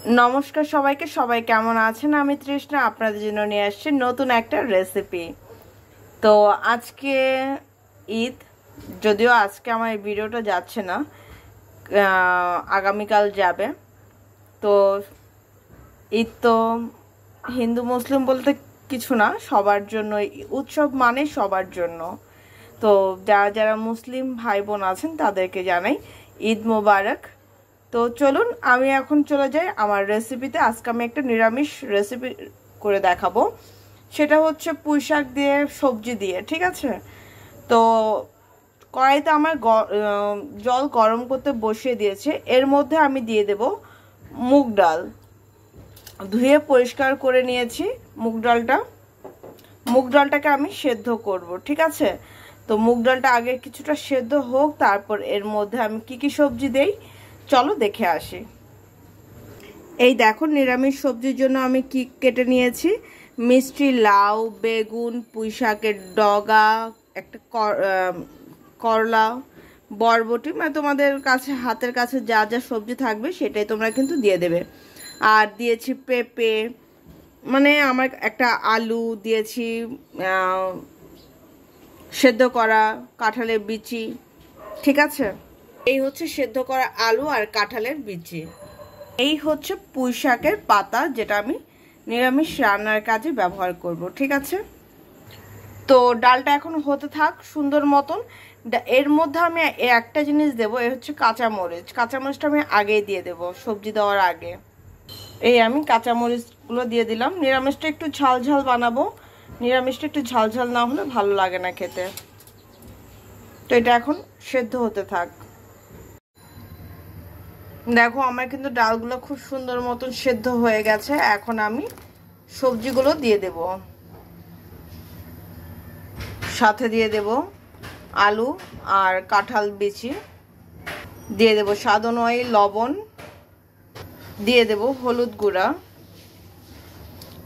নমস্কার সবাইকে, সবাই কেমন আছেন? আমি তৃষ্ণা আপনাদের জন্য নিয়ে আসছি নতুন একটা রেসিপি। তো আজকে ঈদ, যদিও আজকে আমার এই ভিডিওটা যাচ্ছে না, আগামীকাল যাবে। তো ঈদ তো হিন্দু মুসলিম বলতে কিছু না, সবার জন্য উৎসব মানে সবার জন্য। তো যারা যারা মুসলিম ভাই বোন আছেন তাদেরকে জানাই ঈদ মোবারক। তো চলুন আমি এখন চলে যাই আমার রেসিপিতে। আজকে আমি একটা নিরামিষ রেসিপি করে দেখাবো, সেটা হচ্ছে পুঁই শাক দিয়ে সবজি দিয়ে, ঠিক আছে? তো কড়াইতে আমার জল গরম করতে বসিয়ে দিয়েছে। এর মধ্যে আমি দিয়ে দেব মুগ ডাল, ধুয়ে পরিষ্কার করে নিয়েছি। মুগ ডালটাকে আমি সেদ্ধ করব, ঠিক আছে? তো মুগ ডালটা আগে কিছুটা সেদ্ধ হোক, তারপর এর মধ্যে আমি কি সবজি দেই চলো দেখে আসি। এই দেখো, নিরামিষ সবজির জন্য আমি কি কেটে নিয়েছি: মিষ্টি লাউ, বেগুন, পুঁই শাকের ডগা, একটা করলা, বরবটি, মানে তোমাদের কাছে হাতের কাছে যা যা সবজি থাকবে সেটাই তোমরা কিন্তু দিয়ে দেবে। আর দিয়েছি পেঁপে, মানে আমার একটা আলু দিয়েছি, সেদ্ধ করা কাঁঠালের বিচি, ঠিক আছে? এই হচ্ছে সেদ্ধ করা আলু আর কাঁঠালের বিচি। এই হচ্ছে পুঁই শাকের পাতা, যেটা আমি নিরামিষ রান্নার কাজে ব্যবহার করব, ঠিক আছে? তো ডালটা এখন হতে থাক সুন্দর মতন। এর মধ্যে আমি একটা জিনিস দেবো, এ হচ্ছে কাঁচামরিচ। কাঁচামরিচটা আমি আগেই দিয়ে দেবো, সবজি দেওয়ার আগে। এই আমি কাঁচামরিচগুলো দিয়ে দিলাম। নিরামিষটা একটু ঝাল ঝাল বানাবো, নিরামিষটা একটু ঝাল ঝাল না হলে ভালো লাগে না খেতে। তো এটা এখন সেদ্ধ হতে থাক। দেখো, আমার কিন্তু ডালগুলো খুব সুন্দর মতন সেদ্ধ হয়ে গেছে। এখন আমি সবজিগুলো দিয়ে দেব, সাথে দিয়ে দেব আলু আর কাঁঠাল বিচি, দিয়ে দেব স্বাদ অনুযায়ী লবণ, দিয়ে দেব হলুদ গুঁড়া।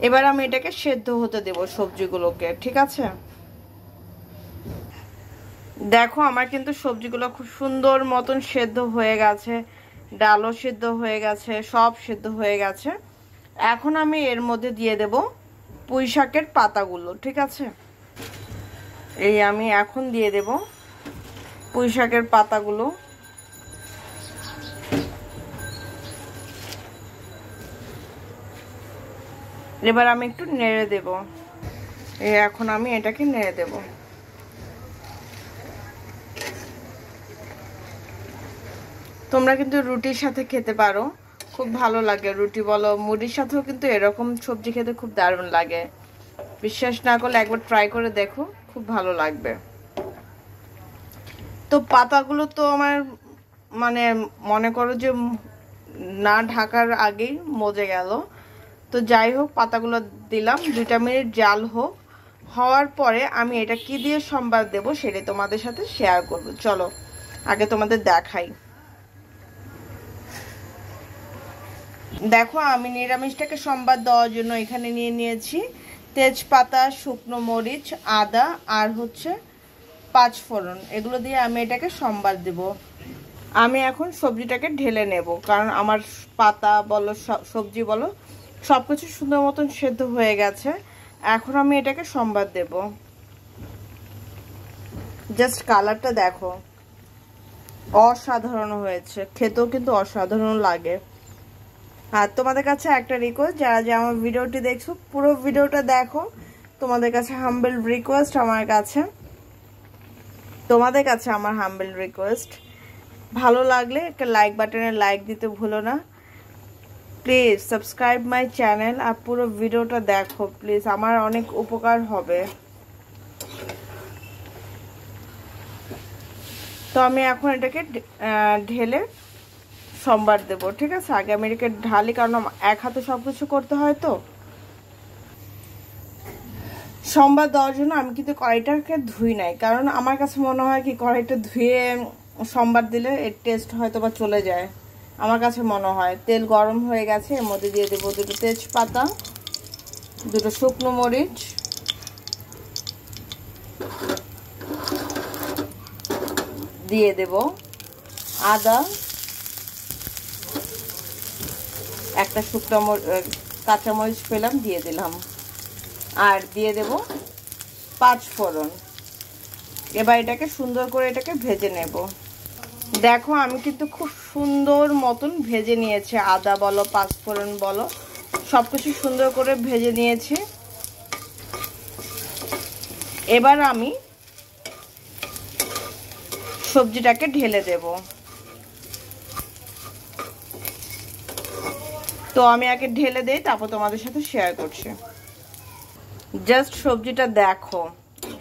এবার আমি এটাকে সেদ্ধ হতে দেব সবজিগুলোকে, ঠিক আছে? দেখো, আমার কিন্তু সবজিগুলো খুব সুন্দর মতন সেদ্ধ হয়ে গেছে, ডালও সেদ্ধ হয়ে গেছে, সব সেদ্ধ হয়ে গেছে। এখন আমি এর মধ্যে দিয়ে দেব পুঁই শাকের পাতাগুলো, ঠিক আছে? এই আমি এখন দিয়ে দেব পুঁই শাকের পাতাগুলো। এবার আমি একটু নেড়ে দেব। এখন আমি এটাকে নেড়ে দেব। তোমরা কিন্তু রুটির সাথে খেতে পারো, খুব ভালো লাগে। রুটি বলো, মুড়ির সাথেও কিন্তু এরকম সবজি খেতে খুব দারুণ লাগে। বিশ্বাস না করলে একবার ট্রাই করে দেখো, খুব ভালো লাগবে। তো পাতাগুলো তো আমার, মানে মনে করো যে না ঢাকার আগেই মজে গেল। তো যাই হোক, পাতাগুলো দিলাম, 2 মিনিট জাল হোক। হওয়ার পরে আমি এটা কি দিয়ে সম্বাদ দেব সেটাই তোমাদের সাথে শেয়ার করব। চলো আগে তোমাদের দেখাই। দেখো, আমি নিরামিষটাকে সম্বাদ দেওয়ার জন্য এখানে নিয়ে নিয়েছি তেজপাতা, শুকনো মরিচ, আদা আর হচ্ছে 5 ফোড়ন। এগুলো দিয়ে আমি এটাকে সম্বাদ দেব। আমি এখন সবজিটাকে ঢেলে নেব, কারণ আমার পাতা বলো সবজি বলো সব কিছু সুন্দর মতন সেদ্ধ হয়ে গেছে। এখন আমি এটাকে সম্বাদ দেব। জাস্ট কালারটা দেখো, অসাধারণ হয়েছে, খেতেও কিন্তু অসাধারণ লাগে। আর তোমাদের কাছে একটা রিকোয়েস্ট, যারা যে আমার ভিডিওটি দেখছো পুরো ভিডিওটা দেখো। তোমাদের কাছে হাম্বল রিকোয়েস্ট, তোমাদের কাছে আমার হাম্বল রিকোয়েস্ট, ভালো লাগলে একটা লাইক বাটনে লাইক দিতে ভুলো না। প্লিজ সাবস্ক্রাইব মাই চ্যানেল আর পুরো ভিডিওটা দেখো প্লিজ, আমার অনেক উপকার হবে। তো আমি এখন এটাকে ঢেলে সম্বার দেব, ঠিক আছে? আগে আমি এটাকে ঢালি, কারণ এক হাতে সব কিছু করতে হয়। তো সম্বার দেওয়ার জন্য আমি কিন্তু কড়াইটাকে ধুই নাই, কারণ আমার কাছে মনে হয় কি কড়াইটা ধুয়ে সম্বার দিলে এর টেস্ট হয়তো বা চলে যায়, আমার কাছে মনে হয়। তেল গরম হয়ে গেছে, এর মধ্যে দিয়ে দেবো 2 তেজপাতা, 2 শুকনো মরিচ, দিয়ে দেব আদা, একটা শুকনো কাঁচামরিচ পেলাম, দিয়ে দিলাম। আর দিয়ে দেব 5 ফোড়ন। এবার এটাকে সুন্দর করে এটাকে ভেজে নেব। দেখো আমি কিন্তু খুব সুন্দর মতন ভেজে নিয়েছি, আদা বলো 5 ফোড়ন বলো সব কিছু সুন্দর করে ভেজে নিয়েছি। এবার আমি সবজিটাকে ঢেলে দেব। তো আমি আগে ঢেলে দেই, তারপর তোমাদের সাথে শেয়ার করছি। জাস্ট সবজিটা দেখো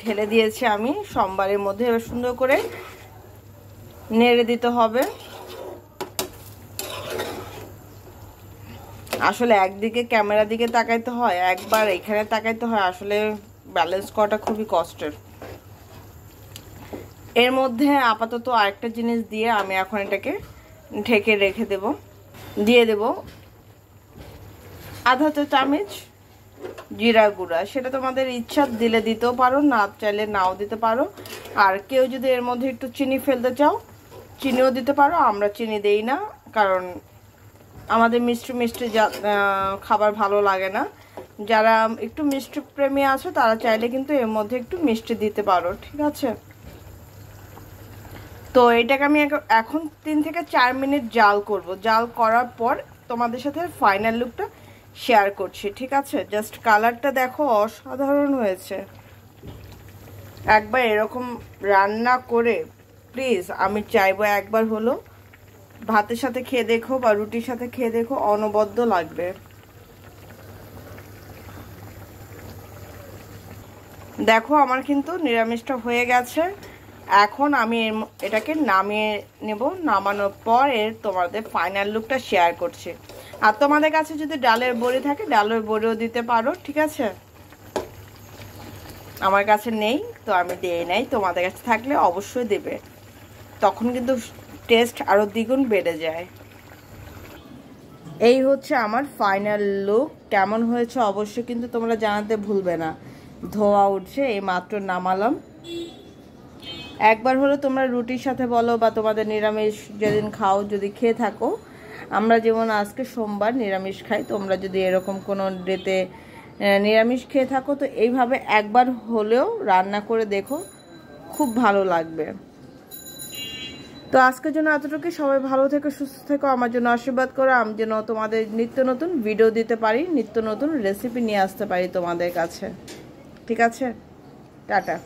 ঢেলে দিয়েছি আমি সোমবারের মধ্যে। এবার সুন্দর করে নেড়ে দিতে হবে। আসলে একদিকে ক্যামেরার দিকে তাকাইতে হয়, একবার এখানে তাকাইতে হয়, আসলে ব্যালেন্স করাটা খুবই কষ্টের। এর মধ্যে আপাতত আরেকটা জিনিস দিয়ে আমি এখন এটাকে ঢেকে রেখে দেব। দিয়ে দেব আধা চা চামচ জিরা গুঁড়া। সেটা তোমাদের ইচ্ছা, দিলে দিতেও পারো, না চাইলে নাও দিতে পারো। আর কেউ যদি এর মধ্যে একটু চিনি ফেলতে চাও চিনিও দিতে পারো। আমরা চিনি দেই না, কারণ আমাদের মিষ্টি মিষ্টি খাবার ভালো লাগে না। যারা একটু মিষ্টি প্রেমী আছো তারা চাইলে কিন্তু এর মধ্যে একটু মিষ্টি দিতে পারো, ঠিক আছে। তো এটাকে আমি এখন 3 থেকে 4 মিনিট জাল করব। জাল করার পর তোমাদের সাথে ফাইনাল লুকটা শেয়ার করছি, ঠিক আছে। জাস্ট কালারটা দেখো অসাধারণ হয়েছে। একবার এরকম রান্না করে প্লিজ আমি চাইবো একবার হলো ভাতের সাথে খেয়ে দেখো বা রুটির সাথে খেয়ে দেখো, অনবদ্য লাগবে। দেখো আমার কিন্তু নিরামিষটা হয়ে গেছে। এখন আমি এটাকে নামিয়ে নেব। নামানোর পর তোমাদের ফাইনাল লুকটা শেয়ার করছি। আর তোমাদের কাছে যদি ডালের বড়ি থাকে ডালের বড়িও দিতে পারো, ঠিক আছে। আমার কাছে নেই তো আমি দিই নাই, তোমাদের কাছে থাকলে অবশ্যই দেবে, তখন কিন্তু টেস্ট আরো দ্বিগুণ বেড়ে যায়। এই হচ্ছে আমার ফাইনাল লুক। কেমন হয়েছে অবশ্যই কিন্তু তোমরা জানাতে ভুলবে না। ধোয়া উঠছে, এই মাত্র নামালাম। একবার হলো তোমরা রুটির সাথে বলো বা তোমাদের নিরামিষ যেদিন খাও যদি খেয়ে থাকো, আমরা যেমন আজকে সোমবার নিরামিষ খাই, তোমরা যদি এরকম কোনো ডেতে নিরামিষ খেয়ে থাকো তো এইভাবে একবার হলেও রান্না করে দেখো, খুব ভালো লাগবে। তো আজকের জন্য এতটুকু। সবাই ভালো থেকো, সুস্থ থেকো, আমার জন্য আশীর্বাদ করো। আমি যেন তোমাদের নিত্য নতুন ভিডিও দিতে পারি, নিত্য নতুন রেসিপি নিয়ে আসতে পারি তোমাদের কাছে, ঠিক আছে। টাটা।